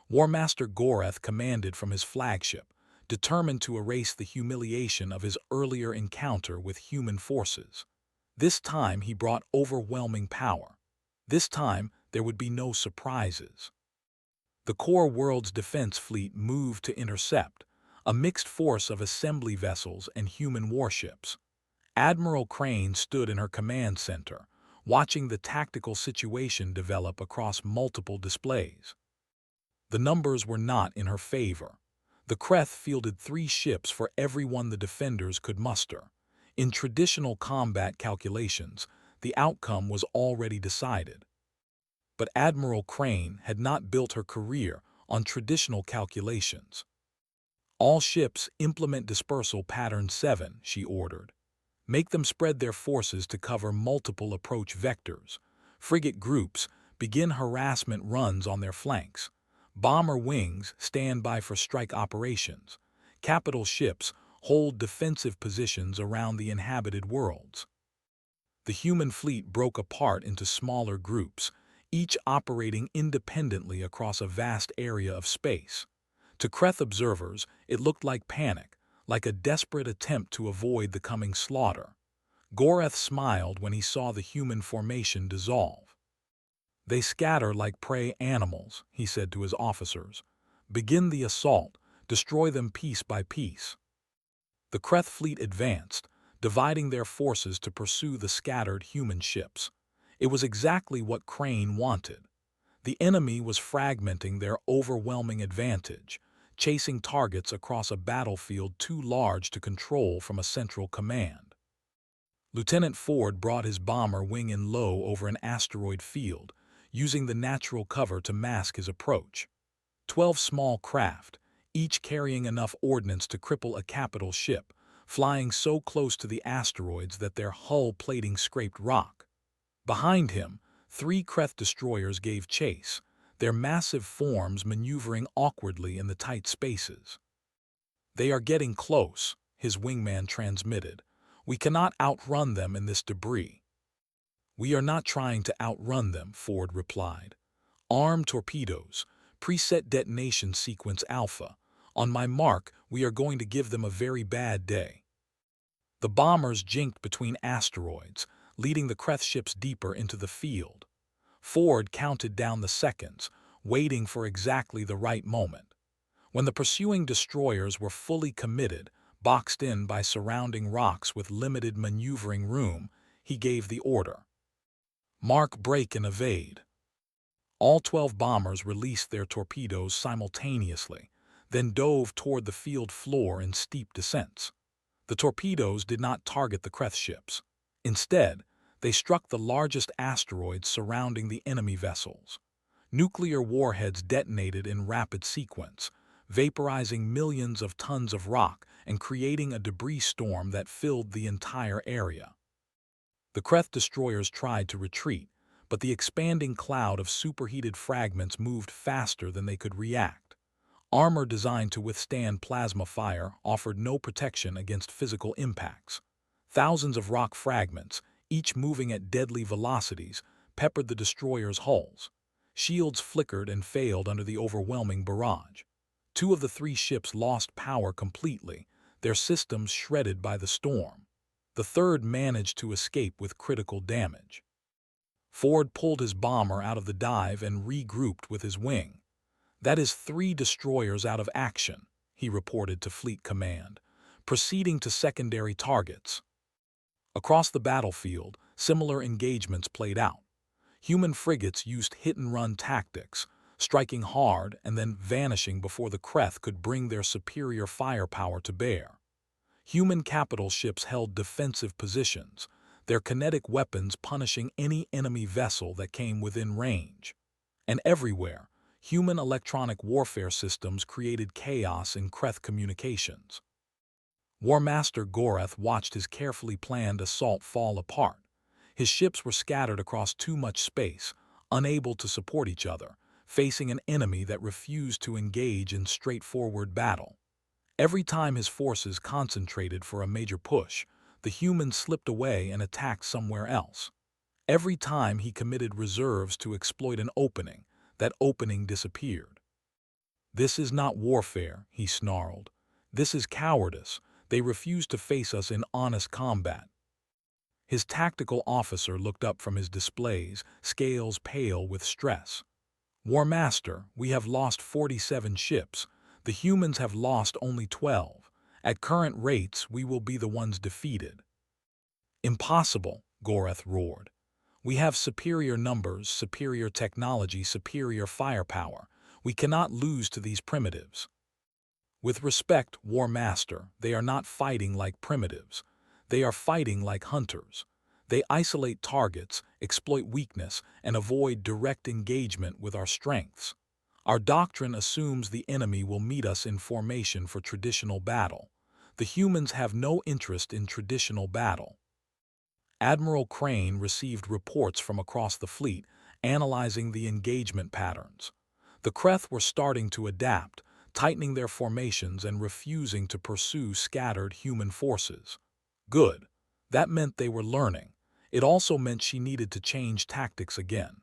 War Master Gorath commanded from his flagship, determined to erase the humiliation of his earlier encounter with human forces. This time he brought overwhelming power. This time there would be no surprises. The core world's defense fleet moved to intercept, a mixed force of assembly vessels and human warships. Admiral Crane stood in her command center, watching the tactical situation develop across multiple displays. The numbers were not in her favor. The Kreth fielded 3 ships for every one the defenders could muster. In traditional combat calculations, the outcome was already decided. But Admiral Crane had not built her career on traditional calculations. "All ships implement dispersal pattern 7, she ordered. "Make them spread their forces to cover multiple approach vectors. Frigate groups begin harassment runs on their flanks. Bomber wings stand by for strike operations. Capital ships hold defensive positions around the inhabited worlds." The human fleet broke apart into smaller groups, each operating independently across a vast area of space. To Kreth observers, it looked like panic, like a desperate attempt to avoid the coming slaughter. Goreth smiled when he saw the human formation dissolve. "They scatter like prey animals," he said to his officers. "Begin the assault, destroy them piece by piece." The Kreth fleet advanced, dividing their forces to pursue the scattered human ships. It was exactly what Crane wanted. The enemy was fragmenting their overwhelming advantage, chasing targets across a battlefield too large to control from a central command. Lieutenant Ford brought his bomber wing in low over an asteroid field, using the natural cover to mask his approach. 12 small craft, each carrying enough ordnance to cripple a capital ship, flying so close to the asteroids that their hull plating scraped rock. Behind him, 3 Kreth destroyers gave chase, their massive forms maneuvering awkwardly in the tight spaces. "They are getting close," his wingman transmitted. "We cannot outrun them in this debris." "We are not trying to outrun them," Ford replied. "Armed torpedoes, preset detonation sequence Alpha. On my mark, we are going to give them a very bad day." The bombers jinked between asteroids, leading the Kreth ships deeper into the field. Ford counted down the seconds, waiting for exactly the right moment. When the pursuing destroyers were fully committed, boxed in by surrounding rocks with limited maneuvering room, he gave the order. "Mark, break and evade." All 12 bombers released their torpedoes simultaneously, then dove toward the field floor in steep descents. The torpedoes did not target the Kreth ships. Instead, they struck the largest asteroids surrounding the enemy vessels. Nuclear warheads detonated in rapid sequence, vaporizing millions of tons of rock and creating a debris storm that filled the entire area. The Kreth destroyers tried to retreat, but the expanding cloud of superheated fragments moved faster than they could react. Armor designed to withstand plasma fire offered no protection against physical impacts. Thousands of rock fragments, each moving at deadly velocities, peppered the destroyers' hulls. Shields flickered and failed under the overwhelming barrage. 2 of the 3 ships lost power completely, their systems shredded by the storm. The third managed to escape with critical damage. Ford pulled his bomber out of the dive and regrouped with his wing. "That is 3 destroyers out of action," he reported to Fleet Command, proceeding to secondary targets. Across the battlefield, similar engagements played out. Human frigates used hit-and-run tactics, striking hard and then vanishing before the Kreth could bring their superior firepower to bear. Human capital ships held defensive positions, their kinetic weapons punishing any enemy vessel that came within range. And everywhere, human electronic warfare systems created chaos in Kreth communications. War Master Goreth watched his carefully planned assault fall apart. His ships were scattered across too much space, unable to support each other, facing an enemy that refused to engage in straightforward battle. Every time his forces concentrated for a major push, the humans slipped away and attacked somewhere else. Every time he committed reserves to exploit an opening, that opening disappeared. "This is not warfare," he snarled. This is cowardice. They refuse to face us in honest combat. His tactical officer looked up from his displays, scales pale with stress. War Master, we have lost 47 ships. The humans have lost only 12. At current rates, we will be the ones defeated. Impossible, Goreth roared. We have superior numbers, superior technology, superior firepower. We cannot lose to these primitives. With respect, War Master, they are not fighting like primitives. They are fighting like hunters. They isolate targets, exploit weakness, and avoid direct engagement with our strengths. Our doctrine assumes the enemy will meet us in formation for traditional battle. The humans have no interest in traditional battle. Admiral Crane received reports from across the fleet, analyzing the engagement patterns. The Kreth were starting to adapt, tightening their formations and refusing to pursue scattered human forces. Good. That meant they were learning. It also meant she needed to change tactics again.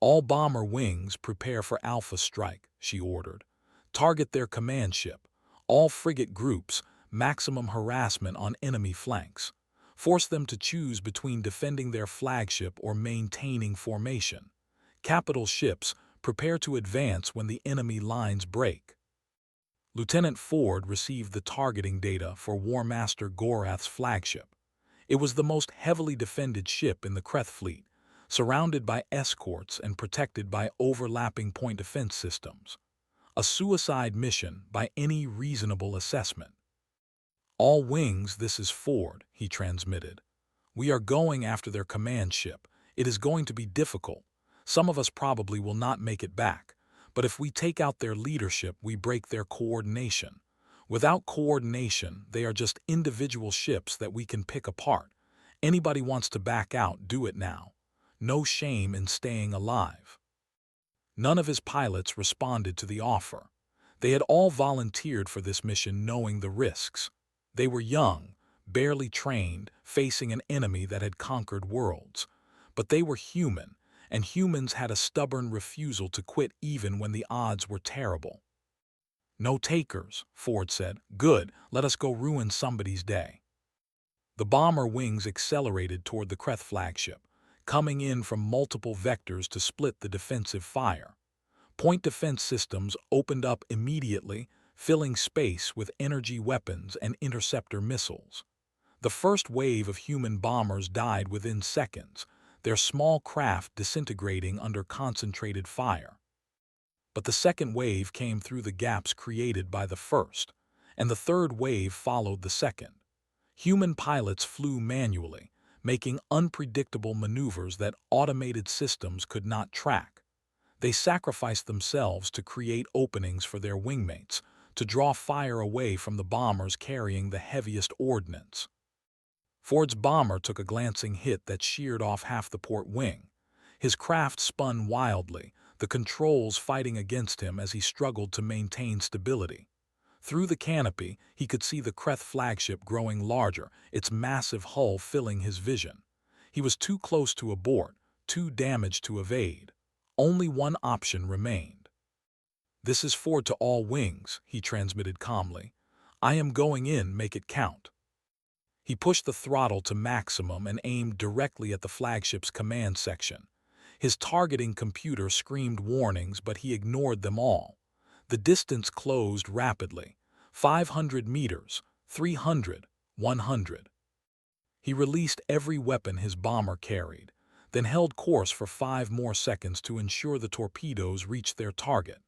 All bomber wings prepare for Alpha Strike, she ordered. Target their command ship. All frigate groups, maximum harassment on enemy flanks. Force them to choose between defending their flagship or maintaining formation. Capital ships, prepare to advance when the enemy lines break. Lieutenant Ford received the targeting data for War Master Gorath's flagship. It was the most heavily defended ship in the Kreth fleet, surrounded by escorts and protected by overlapping point defense systems. A suicide mission by any reasonable assessment. All wings, this is Ford, he transmitted. We are going after their command ship. It is going to be difficult. Some of us probably will not make it back. But if we take out their leadership, we break their coordination. Without coordination, they are just individual ships that we can pick apart. Anybody wants to back out, do it now. No shame in staying alive. None of his pilots responded to the offer. They had all volunteered for this mission knowing the risks. They were young, barely trained, facing an enemy that had conquered worlds. But they were human, and humans had a stubborn refusal to quit even when the odds were terrible. No takers, Ford said. Good, let us go ruin somebody's day. The bomber wings accelerated toward the Kreth flagship, coming in from multiple vectors to split the defensive fire. Point defense systems opened up immediately, filling space with energy weapons and interceptor missiles. The first wave of human bombers died within seconds, their small craft disintegrating under concentrated fire. But the second wave came through the gaps created by the first, and the third wave followed the second. Human pilots flew manually, making unpredictable maneuvers that automated systems could not track. They sacrificed themselves to create openings for their wingmates, to draw fire away from the bombers carrying the heaviest ordnance. Ford's bomber took a glancing hit that sheared off half the port wing. His craft spun wildly, the controls fighting against him as he struggled to maintain stability. Through the canopy, he could see the Kreth flagship growing larger, its massive hull filling his vision. He was too close to abort, too damaged to evade. Only one option remained. This is Ford to all wings, he transmitted calmly. I am going in, make it count. He pushed the throttle to maximum and aimed directly at the flagship's command section. His targeting computer screamed warnings, but he ignored them all. The distance closed rapidly. 500 meters, 300, 100. He released every weapon his bomber carried, then held course for 5 more seconds to ensure the torpedoes reached their target.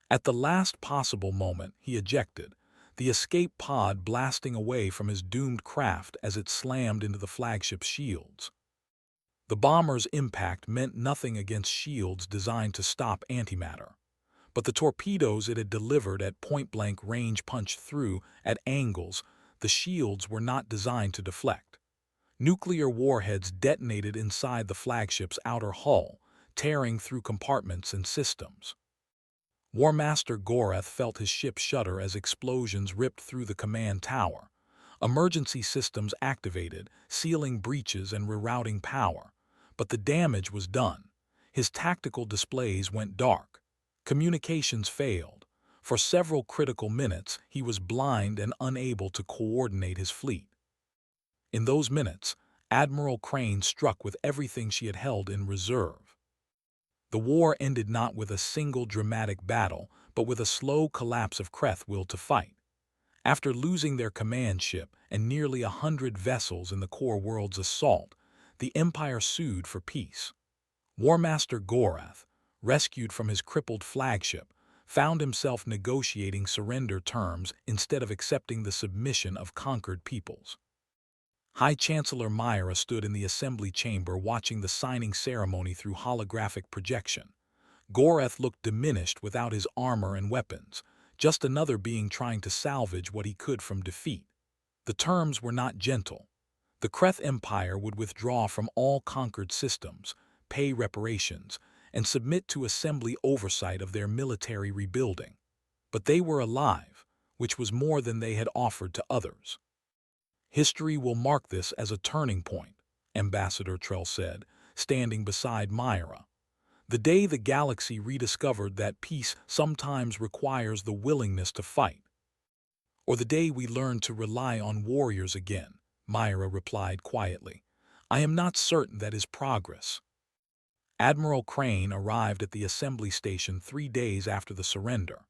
At the last possible moment, he ejected, the escape pod blasting away from his doomed craft as it slammed into the flagship's shields. The bomber's impact meant nothing against shields designed to stop antimatter. But the torpedoes it had delivered at point-blank range punched through, at angles, the shields were not designed to deflect. Nuclear warheads detonated inside the flagship's outer hull, tearing through compartments and systems. War Master Gorath felt his ship shudder as explosions ripped through the command tower. Emergency systems activated, sealing breaches and rerouting power. But the damage was done. His tactical displays went dark. Communications failed. For several critical minutes, he was blind and unable to coordinate his fleet. In those minutes, Admiral Crane struck with everything she had held in reserve. The war ended not with a single dramatic battle, but with a slow collapse of Creth's will to fight. After losing their command ship and nearly 100 vessels in the core world's assault, the Empire sued for peace. Warmaster Gorath, rescued from his crippled flagship, found himself negotiating surrender terms instead of accepting the submission of conquered peoples. High Chancellor Myra stood in the assembly chamber watching the signing ceremony through holographic projection. Gorath looked diminished without his armor and weapons, just another being trying to salvage what he could from defeat. The terms were not gentle. The Creth Empire would withdraw from all conquered systems, pay reparations, and submit to assembly oversight of their military rebuilding. But they were alive, which was more than they had offered to others. History will mark this as a turning point, Ambassador Trell said, standing beside Myra. The day the galaxy rediscovered that peace sometimes requires the willingness to fight. Or the day we learned to rely on warriors again, Myra replied quietly. I am not certain that is progress. Admiral Crane arrived at the assembly station 3 days after the surrender.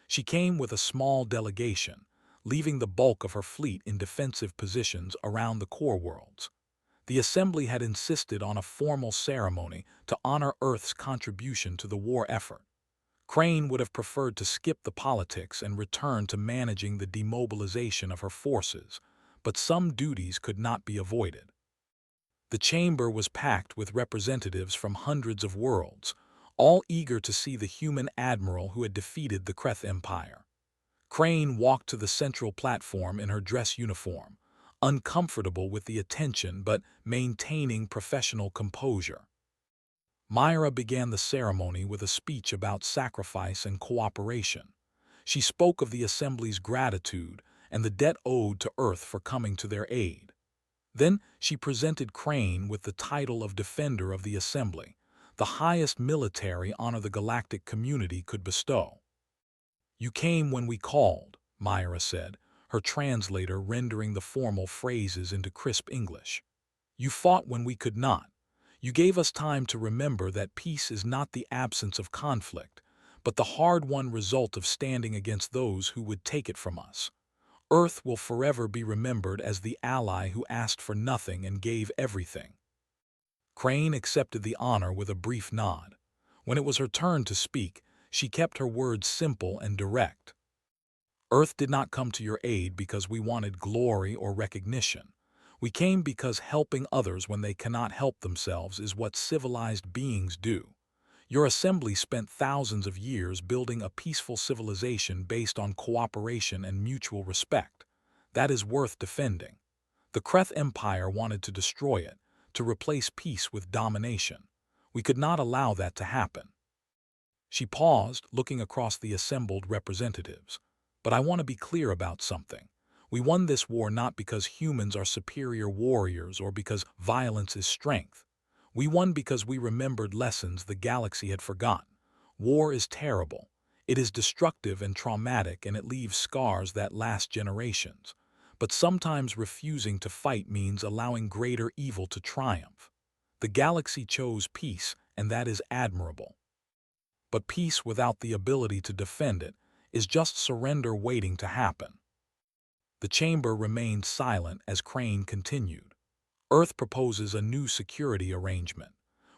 She came with a small delegation, leaving the bulk of her fleet in defensive positions around the core worlds. The assembly had insisted on a formal ceremony to honor Earth's contribution to the war effort. Crane would have preferred to skip the politics and return to managing the demobilization of her forces, but some duties could not be avoided. The chamber was packed with representatives from hundreds of worlds, all eager to see the human admiral who had defeated the Creth Empire. Crane walked to the central platform in her dress uniform, uncomfortable with the attention but maintaining professional composure. Myra began the ceremony with a speech about sacrifice and cooperation. She spoke of the Assembly's gratitude and the debt owed to Earth for coming to their aid. Then she presented Crane with the title of Defender of the Assembly, the highest military honor the galactic community could bestow. You came when we called, Myra said, her translator rendering the formal phrases into crisp English. You fought when we could not. You gave us time to remember that peace is not the absence of conflict, but the hard-won result of standing against those who would take it from us. Earth will forever be remembered as the ally who asked for nothing and gave everything. Crane accepted the honor with a brief nod. When it was her turn to speak, she kept her words simple and direct. Earth did not come to your aid because we wanted glory or recognition. We came because helping others when they cannot help themselves is what civilized beings do. Your assembly spent thousands of years building a peaceful civilization based on cooperation and mutual respect. That is worth defending. The Creth Empire wanted to destroy it, to replace peace with domination. We could not allow that to happen. She paused, looking across the assembled representatives. But I want to be clear about something. We won this war not because humans are superior warriors or because violence is strength. We won because we remembered lessons the galaxy had forgotten. War is terrible. It is destructive and traumatic, and it leaves scars that last generations. But sometimes refusing to fight means allowing greater evil to triumph. The galaxy chose peace, and that is admirable. But peace without the ability to defend it is just surrender waiting to happen. The chamber remained silent as Crane continued. Earth proposes a new security arrangement.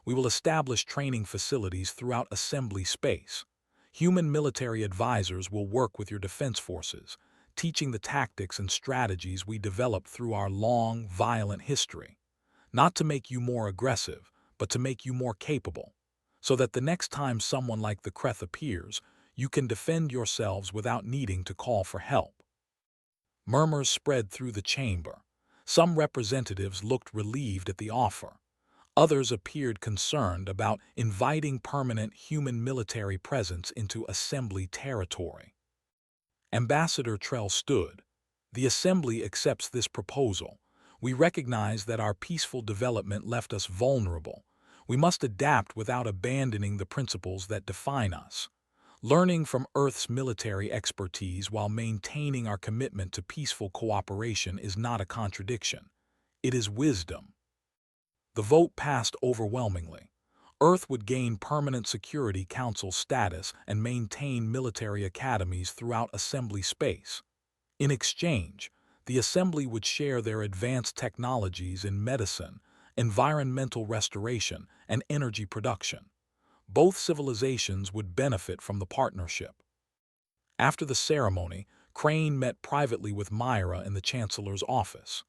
We will establish training facilities throughout assembly space. Human military advisors will work with your defense forces, teaching the tactics and strategies we developed through our long, violent history. Not to make you more aggressive, but to make you more capable, so that the next time someone like the Creth appears, you can defend yourselves without needing to call for help. Murmurs spread through the chamber. Some representatives looked relieved at the offer. Others appeared concerned about inviting permanent human military presence into assembly territory. Ambassador Trell stood. The assembly accepts this proposal. We recognize that our peaceful development left us vulnerable. We must adapt without abandoning the principles that define us. Learning from Earth's military expertise while maintaining our commitment to peaceful cooperation is not a contradiction. It is wisdom. The vote passed overwhelmingly. Earth would gain permanent Security Council status and maintain military academies throughout assembly space. In exchange, the assembly would share their advanced technologies in medicine, environmental restoration, and energy production. Both civilizations would benefit from the partnership. After the ceremony, Crane met privately with Myra in the Chancellor's office.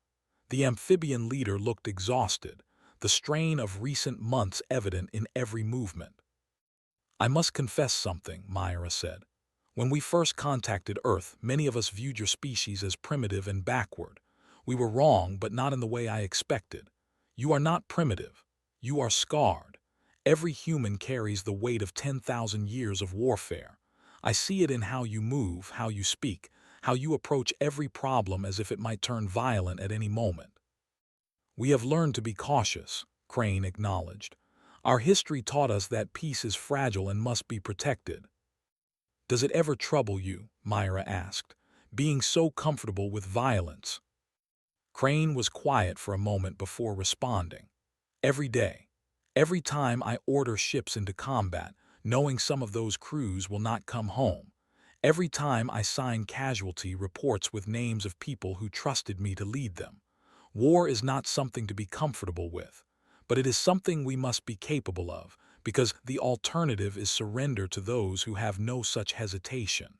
The amphibian leader looked exhausted, the strain of recent months evident in every movement. "I must confess something," Myra said. "When we first contacted Earth, many of us viewed your species as primitive and backward. We were wrong, but not in the way I expected. You are not primitive. You are scarred. Every human carries the weight of 10,000 years of warfare. I see it in how you move, how you speak, how you approach every problem as if it might turn violent at any moment." "We have learned to be cautious," Crane acknowledged. "Our history taught us that peace is fragile and must be protected." "Does it ever trouble you," Myra asked, "being so comfortable with violence?" Crane was quiet for a moment before responding. "Every day. Every time I order ships into combat, knowing some of those crews will not come home. Every time I sign casualty reports with names of people who trusted me to lead them. War is not something to be comfortable with, but it is something we must be capable of, because the alternative is surrender to those who have no such hesitation."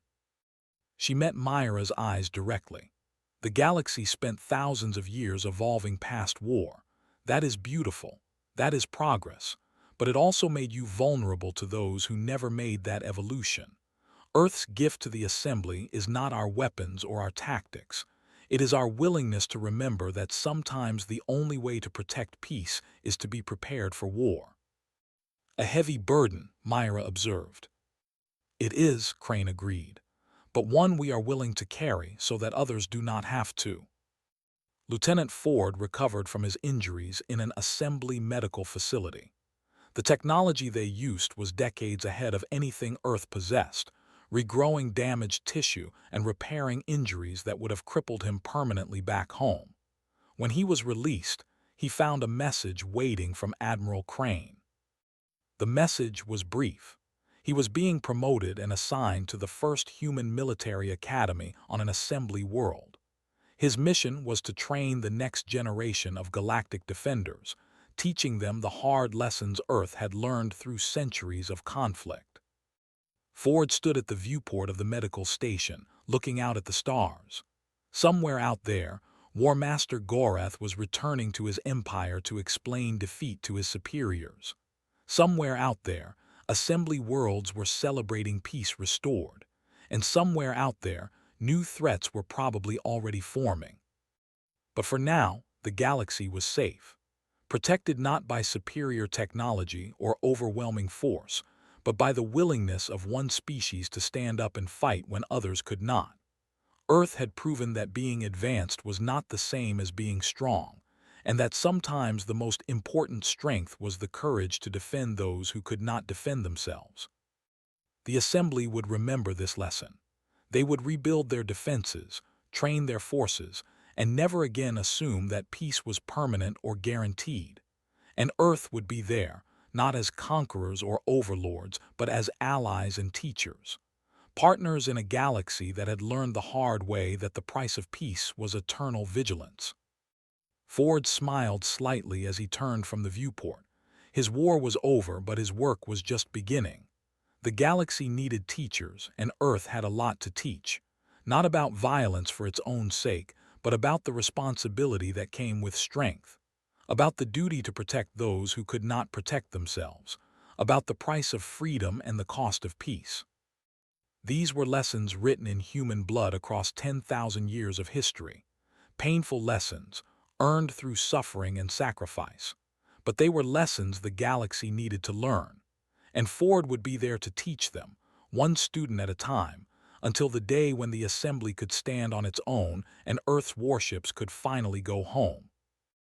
She met Myra's eyes directly. "The galaxy spent thousands of years evolving past war. That is beautiful. That is progress. But it also made you vulnerable to those who never made that evolution. Earth's gift to the assembly is not our weapons or our tactics. It is our willingness to remember that sometimes the only way to protect peace is to be prepared for war." "A heavy burden," Myra observed. "It is," Crane agreed, "but one we are willing to carry so that others do not have to." Lieutenant Ford recovered from his injuries in an assembly medical facility. The technology they used was decades ahead of anything Earth possessed, regrowing damaged tissue and repairing injuries that would have crippled him permanently back home. When he was released, he found a message waiting from Admiral Crane. The message was brief. He was being promoted and assigned to the first human military academy on an assembly world. His mission was to train the next generation of galactic defenders, teaching them the hard lessons Earth had learned through centuries of conflict. Ford stood at the viewport of the medical station, looking out at the stars. Somewhere out there, War Master Gorath was returning to his empire to explain defeat to his superiors. Somewhere out there, assembly worlds were celebrating peace restored. And somewhere out there, new threats were probably already forming. But for now, the galaxy was safe. Protected not by superior technology or overwhelming force, but by the willingness of one species to stand up and fight when others could not. Earth had proven that being advanced was not the same as being strong, and that sometimes the most important strength was the courage to defend those who could not defend themselves. The assembly would remember this lesson. They would rebuild their defenses, train their forces, and never again assume that peace was permanent or guaranteed. And Earth would be there, not as conquerors or overlords, but as allies and teachers. Partners in a galaxy that had learned the hard way that the price of peace was eternal vigilance. Ford smiled slightly as he turned from the viewport. His war was over, but his work was just beginning. The galaxy needed teachers, and Earth had a lot to teach. Not about violence for its own sake, but about the responsibility that came with strength. About the duty to protect those who could not protect themselves. About the price of freedom and the cost of peace. These were lessons written in human blood across 10,000 years of history. Painful lessons, earned through suffering and sacrifice. But they were lessons the galaxy needed to learn. And Ford would be there to teach them, one student at a time, until the day when the assembly could stand on its own and Earth's warships could finally go home.